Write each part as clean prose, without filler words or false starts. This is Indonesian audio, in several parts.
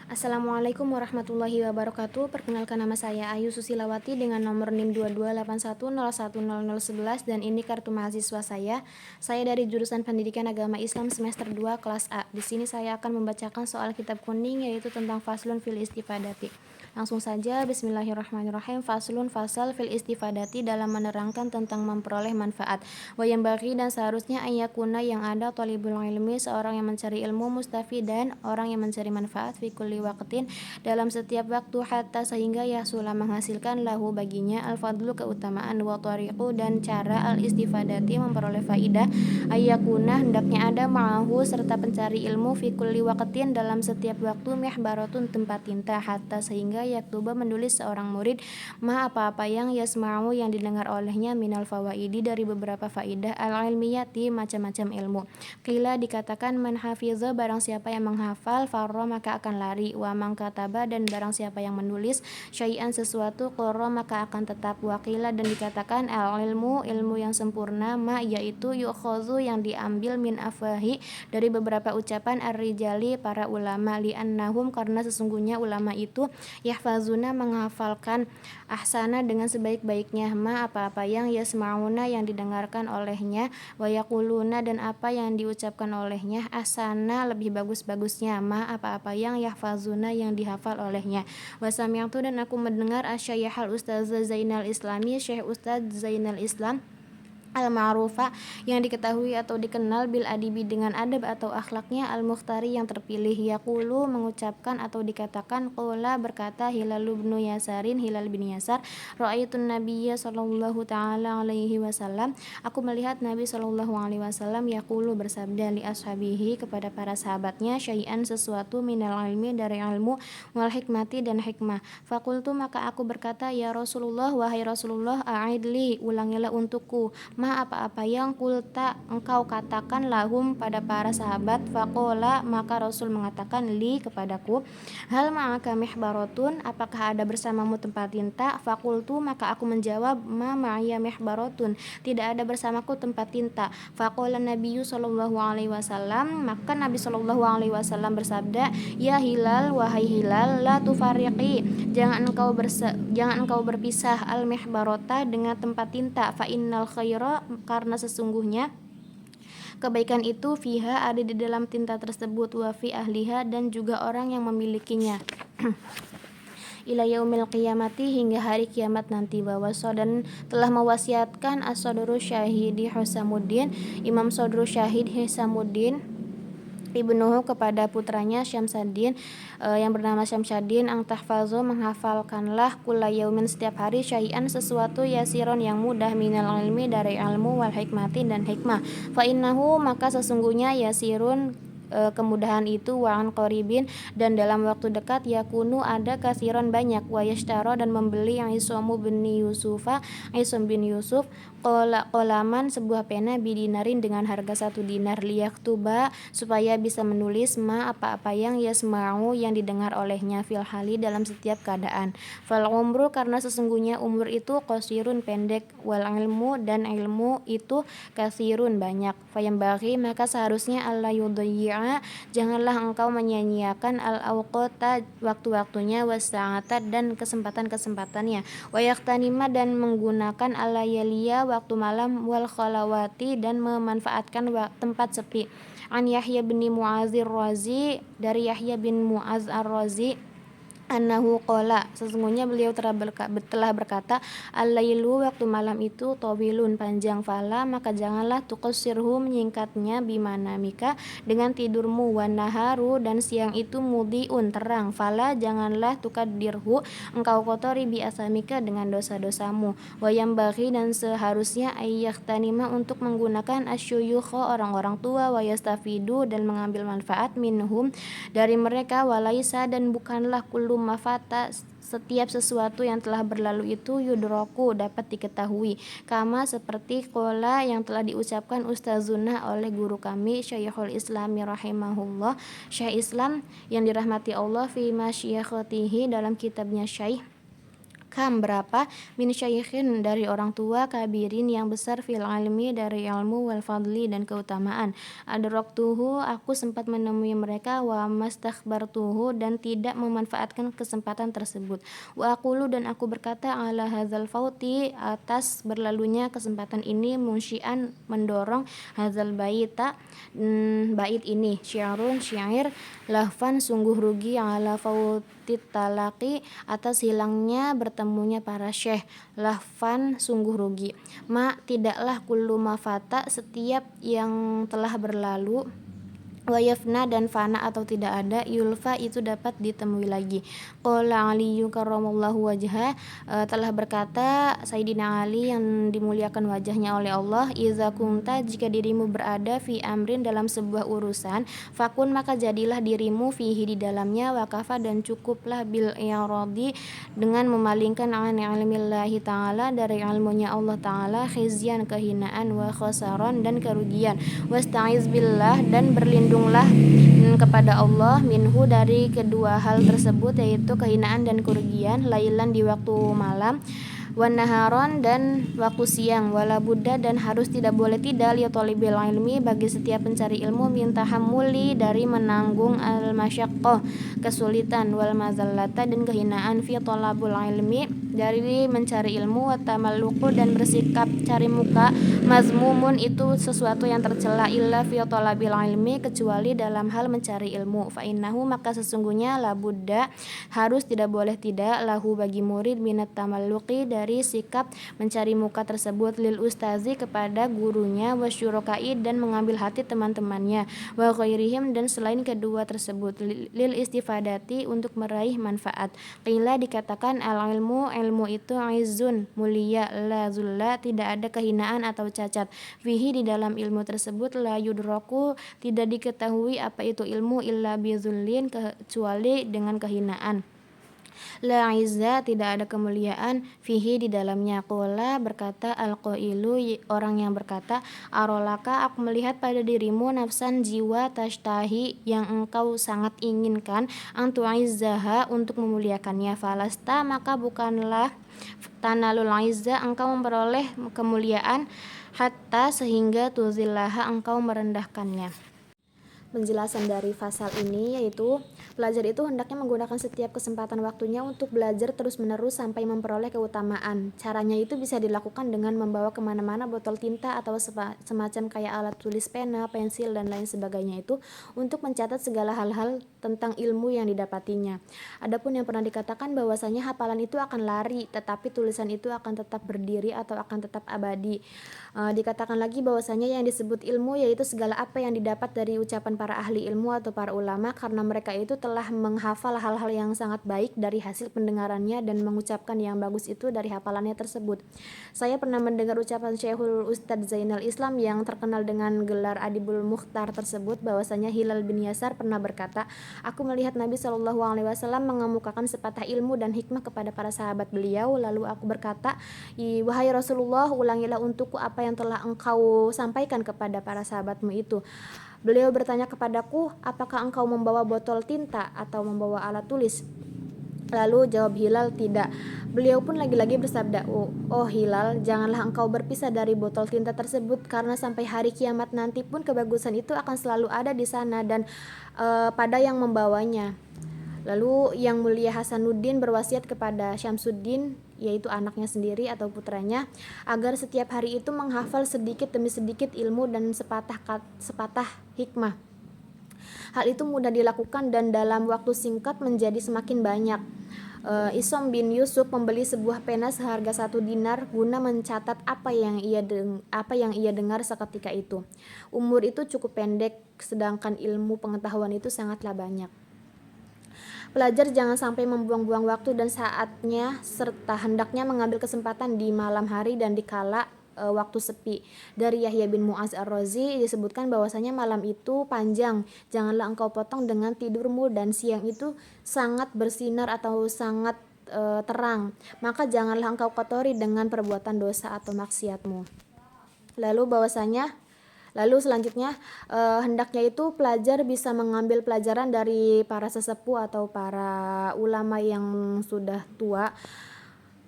Assalamualaikum warahmatullahi wabarakatuh. Perkenalkan, nama saya Ayu Susilawati dengan nomor NIM 2281010011 dan ini kartu mahasiswa saya. Saya dari jurusan Pendidikan Agama Islam semester 2 kelas A. Di sini saya akan membacakan soal kitab kuning yaitu tentang faslun fil istifadati. Langsung saja, bismillahirrahmanirrahim. Faslun, fasal fil istifadati, dalam menerangkan tentang memperoleh manfaat. Wayang bagi, dan seharusnya ayakuna, yang ada, thalibul ilmi, seorang yang mencari ilmu, mustafidan, orang yang mencari manfaat, fi kulli waqtin, dalam setiap waktu, hatta, sehingga yahsula, menghasilkan, lahu, baginya, al-fadlu, keutamaan, wa tariqu, dan cara, al-istifadati, memperoleh faidah, ayakuna, hendaknya ada, ma'ahu, serta pencari ilmu, fi kulli waqtin, dalam setiap waktu, mihbaratun, tempat tinta, hatta, sehingga yaktuba, menulis seorang murid, ma, apa-apa yang yasma'u, yang didengar olehnya, minal fawaidi, dari beberapa faidah, al-ilmiyati, macam-macam ilmu. Qila, dikatakan, man hafiza, barang siapa yang menghafal, farro, maka akan lari, wa man kataba, dan barang siapa yang menulis, syai'an, sesuatu, qurra, maka akan tetap. Waqila, dan dikatakan, al-ilmu, ilmu yang sempurna, ma, yaitu yu'khazu, yang diambil, min afwahi, dari beberapa ucapan, ar-rijali, para ulama, li'annahum, karena sesungguhnya ulama itu, yahfazuna, menghafalkan, ahsana, dengan sebaik-baiknya, ma, apa-apa yang yasma'una, yang didengarkan olehnya, wa yaquluna, dan apa yang diucapkan olehnya, ahsana, lebih bagus-bagusnya, ma, apa-apa yang yahfazuna, yang dihafal olehnya. Wa sami'tu, dan aku mendengar, asy-syaikh Ustaz Zainal Islami, Syekh Ustaz Zainal Islam al-ma'rufa, yang diketahui atau dikenal, bil adibi, dengan adab atau akhlaknya, al-mukhtari, yang terpilih, yaqulu, mengucapkan atau dikatakan, qala, berkata, Hilal bin Yasarin, Hilal bin Yasar, ra'aitun nabiyya sallallahu ta'ala alaihi wasallam, aku melihat Nabi sallallahu alaihi wasallam, yaqulu, bersabda, li ashabihi, kepada para sahabatnya, syai'an, sesuatu, minal ilmi, dari ilmu, wal hikmati, dan hikmah. Fakultu, maka aku berkata, ya Rasulullah, wahai Rasulullah, a'idli, ulangilah untukku, ma, apa-apa yang kulta, engkau katakan, lahum, pada para sahabat. Faqala, maka Rasul mengatakan, li, kepadaku, hal ma'aka mihbarotun, apakah ada bersamamu tempat tinta? Fakultu, maka aku menjawab, ma ma'aya mihbarotun, tidak ada bersamaku tempat tinta. Faqala Nabiyyu sallallahu alaihi wasallam, maka Nabi sallallahu alaihi wasallam bersabda, ya Hilal, wahai Hilal, la tufariqi, jangan engkau berpisah, al mihbarota, dengan tempat tinta, fa innal khaira, karena sesungguhnya kebaikan itu, fiha, ada di dalam tinta tersebut, wa fi ahliha, dan juga orang yang memilikinya. Ila yaumil qiyamati, hingga hari kiamat nanti. Bahwa dan telah mewasiatkan as-sodru syahidi Husamuddin, Imam Sodru Syahid Husamuddin ibnuhu, kepada putranya Syamsuddin, yang bernama Syamsuddin, ang tahfazu, menghafalkanlah, kulla yaumin, setiap hari, syai'an, sesuatu, yasiron, yang mudah, minal ilmi, dari ilmu, wal hikmati, dan hikmah. Fa innahu, maka sesungguhnya, yasirun, kemudahan itu, wa'an qoribin, dan dalam waktu dekat, yakunu, ada, kasiron, banyak, wa yashtaro, dan membeli, yang Isomu bin Yusufa, Isom bin Yusuf, qolaman, sebuah pena, bidinarin, dengan harga 1 dinar, liyaktuba, supaya bisa menulis, ma, apa-apa yang yasma'u, yang didengar olehnya, fil hali, dalam setiap keadaan. Fal umru, karena sesungguhnya umur itu, qasirun, pendek, wal ilmu, dan ilmu itu, kasirun, banyak. Fayambaghi, maka seharusnya, alla yudayyi'a, janganlah engkau menyia-nyiakan, al-awqata, waktu-waktunya, was-sa'ata, dan kesempatan-kesempatannya, wa yaktanima, dan menggunakan, al-layaliya, waktu malam, wal khalawati, dan memanfaatkan tempat sepi. An Yahya bin Mu'adz ar-Razi, dari Yahya bin Mu'adz ar-Razi, annahu qala, sesungguhnya beliau telah berkata, al-lailu, waktu malam itu, tawilun, panjang, fala, maka janganlah, tuqassirhu, menyingkatnya, bimanamika, dengan tidurmu, wan naharu, dan siang itu, mudhi'un, terang, fala, janganlah, tukadirhu, engkau kotori, bi asamika, dengan dosa-dosamu, wayambaghi, dan seharusnya, ayyahtanima, untuk menggunakan, asyuyukha, orang-orang tua, wayastafidu, dan mengambil manfaat, minhum, dari mereka, walaisa, dan bukanlah, kullu mafata, setiap sesuatu yang telah berlalu itu, yudroku, dapat diketahui, kama, seperti qala, yang telah diucapkan ustazuna, oleh guru kami, Syekhul Islami rahimahullah, Syekh Islam yang dirahmati Allah, fi masyikhatihi, dalam kitabnya Syekh, kam berapa min syaikhin dari orang tua, kabirin yang besar, fil ilmi dari ilmu, wal fadli dan keutamaan. Adraktuhu aku sempat menemui mereka, wa mastakhbartuhu dan tidak memanfaatkan kesempatan tersebut. Wa aqulu dan aku berkata, ala hadzal fauti atas berlalunya kesempatan ini, munsyian mendorong hadzal bait ini, syairun syair, lahfan sungguh rugi, ala fautit talaqi atas hilangnya bertemunya para syekh, lahfan sungguh rugi, tidaklah kullu mafata setiap yang telah berlalu, wayafna dan fana atau tidak ada, yulfa itu dapat ditemui lagi. Qala Aliyu karramallahu wajhah, telah berkata Sayyidina Ali yang dimuliakan wajahnya oleh Allah, iza kunta jika dirimu berada fi amrin dalam sebuah urusan, fakun maka jadilah dirimu fihi di dalamnya, wakafa dan cukuplah bil i'radi dengan memalingkan an ilmillahi ta'ala dari ilmunya Allah ta'ala, khizyan kehinaan, wa khasaran dan kerugian, wasta'iz billah dan berlindunglah kepada Allah minhu dari kedua hal tersebut, yaitu kehinaan dan kerugian, lailan di waktu malam, wanaharon dan waktu siang, wala buddha dan harus tidak boleh tidak, li talibil ilmi bagi setiap pencari ilmu, min tahammuli dari menanggung al masyaqqah kesulitan, wal mazallata dan kehinaan, fi talabul ilmi dari mencari ilmu, wa tamalluqu dan bersikap cari muka, mazmumun itu sesuatu yang tercela, illa fi talabil ilmi kecuali dalam hal mencari ilmu, fa innahu maka sesungguhnya la buddha harus tidak boleh tidak, lahu bagi murid, minat tamalluqi dari sikap mencari muka tersebut, lil ustazi kepada gurunya, wasyurokai dan mengambil hati teman-temannya, wa ghairihim dan selain kedua tersebut, lil istifadati untuk meraih manfaat. Qila dikatakan al ilmu itu izzun mulia, la zulla tidak ada kehinaan atau cacat, fihi di dalam ilmu tersebut, la yudraku tidak diketahui apa itu ilmu, illa bizullin kecuali dengan kehinaan, la izza tidak ada kemuliaan, fihi di dalamnya. Qala berkata al-qailu orang yang berkata, arolaka aku melihat pada dirimu, nafsan jiwa, tashtahi yang engkau sangat inginkan, antu'izzaha untuk memuliakannya, falasta maka bukanlah tanalul izza engkau memperoleh kemuliaan, hatta sehingga tuzillaha engkau merendahkannya. Penjelasan dari pasal ini yaitu pelajar itu hendaknya menggunakan setiap kesempatan waktunya untuk belajar terus-menerus sampai memperoleh keutamaan. Caranya itu bisa dilakukan dengan membawa kemana-mana botol tinta atau semacam kayak alat tulis, pena, pensil, dan lain sebagainya itu untuk mencatat segala hal-hal tentang ilmu yang didapatinya. Adapun yang pernah dikatakan bahwasanya hafalan itu akan lari, tetapi tulisan itu akan tetap berdiri atau akan tetap abadi. Dikatakan lagi bahwasanya yang disebut ilmu yaitu segala apa yang didapat dari ucapan para ahli ilmu atau para ulama, karena mereka itu telah menghafal hal-hal yang sangat baik dari hasil pendengarannya dan mengucapkan yang bagus itu dari hafalannya tersebut. Saya pernah mendengar ucapan Syekhul Ustadz Zainal Islam yang terkenal dengan gelar Adibul Mukhtar tersebut, bahwasanya Hilal bin Yasar pernah berkata, aku melihat Nabi SAW mengemukakan sepatah ilmu dan hikmah kepada para sahabat beliau, lalu aku berkata, wahai Rasulullah, ulangilah untukku apa yang telah engkau sampaikan kepada para sahabatmu itu. Beliau bertanya kepadaku, apakah engkau membawa botol tinta atau membawa alat tulis? Lalu jawab Hilal, tidak. Beliau pun lagi-lagi bersabda, oh Hilal, janganlah engkau berpisah dari botol tinta tersebut, karena sampai hari kiamat nanti pun kebagusan itu akan selalu ada di sana dan pada yang membawanya. Lalu yang mulia Hasanuddin berwasiat kepada Syamsuddin, yaitu anaknya sendiri atau putranya, agar setiap hari itu menghafal sedikit demi sedikit ilmu dan sepatah hikmah. Hal itu mudah dilakukan dan dalam waktu singkat menjadi semakin banyak. Isom bin Yusuf membeli sebuah pena seharga 1 dinar guna mencatat apa yang ia dengar seketika itu. Umur itu cukup pendek, sedangkan ilmu pengetahuan itu sangatlah banyak. Pelajar jangan sampai membuang-buang waktu dan saatnya, serta hendaknya mengambil kesempatan di malam hari dan di kala waktu sepi. Dari Yahya bin Mu'az ar-Razi disebutkan bahwasanya malam itu panjang, janganlah engkau potong dengan tidurmu, dan siang itu sangat bersinar atau sangat terang, maka janganlah engkau kotori dengan perbuatan dosa atau maksiatmu. Lalu selanjutnya hendaknya itu pelajar bisa mengambil pelajaran dari para sesepuh atau para ulama yang sudah tua.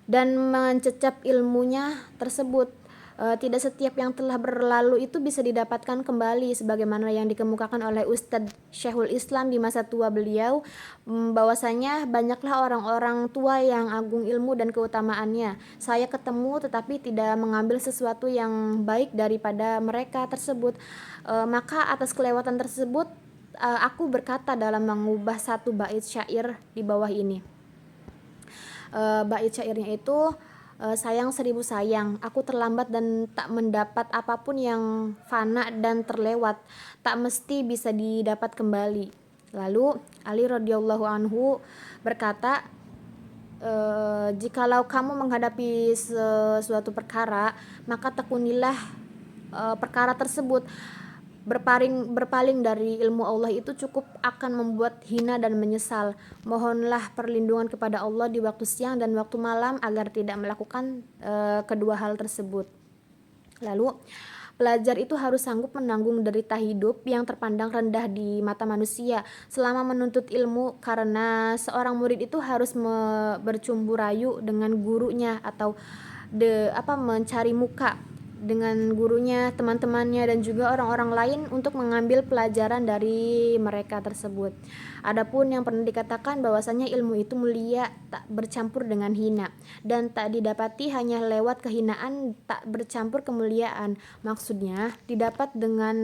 dan mencecap ilmunya tersebut. Tidak setiap yang telah berlalu itu bisa didapatkan kembali, sebagaimana yang dikemukakan oleh Ustadz Syekhul Islam di masa tua beliau, bahwasanya banyaklah orang-orang tua yang agung ilmu dan keutamaannya. Saya ketemu tetapi tidak mengambil sesuatu yang baik daripada mereka tersebut. Maka atas kelewatan tersebut, aku berkata dalam mengubah satu bait syair di bawah ini. Bait syairnya itu, sayang seribu sayang, aku terlambat dan tak mendapat apapun yang fana dan terlewat, tak mesti bisa didapat kembali. Lalu Ali radhiyallahu anhu berkata, jikalau kamu menghadapi sesuatu perkara, maka tekunilah perkara tersebut. Berpaling dari ilmu Allah itu cukup akan membuat hina dan menyesal. Mohonlah perlindungan kepada Allah di waktu siang dan waktu malam agar tidak melakukan kedua hal tersebut. Lalu pelajar itu harus sanggup menanggung derita hidup yang terpandang rendah di mata manusia selama menuntut ilmu, karena seorang murid itu harus bercumbu rayu dengan gurunya atau mencari muka dengan gurunya, teman-temannya, dan juga orang-orang lain untuk mengambil pelajaran dari mereka tersebut. Adapun yang pernah dikatakan bahwasanya ilmu itu mulia, tak bercampur dengan hina, dan tak didapati hanya lewat kehinaan, tak bercampur kemuliaan. Maksudnya didapat dengan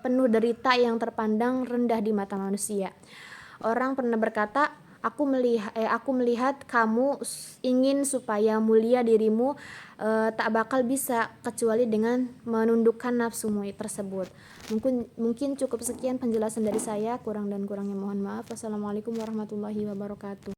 penuh derita yang terpandang rendah di mata manusia. Orang pernah berkata, aku melihat kamu ingin supaya mulia dirimu, tak bakal bisa kecuali dengan menundukkan nafsumu tersebut. Mungkin cukup sekian penjelasan dari saya, kurang dan kurangnya mohon maaf. Wassalamualaikum warahmatullahi wabarakatuh.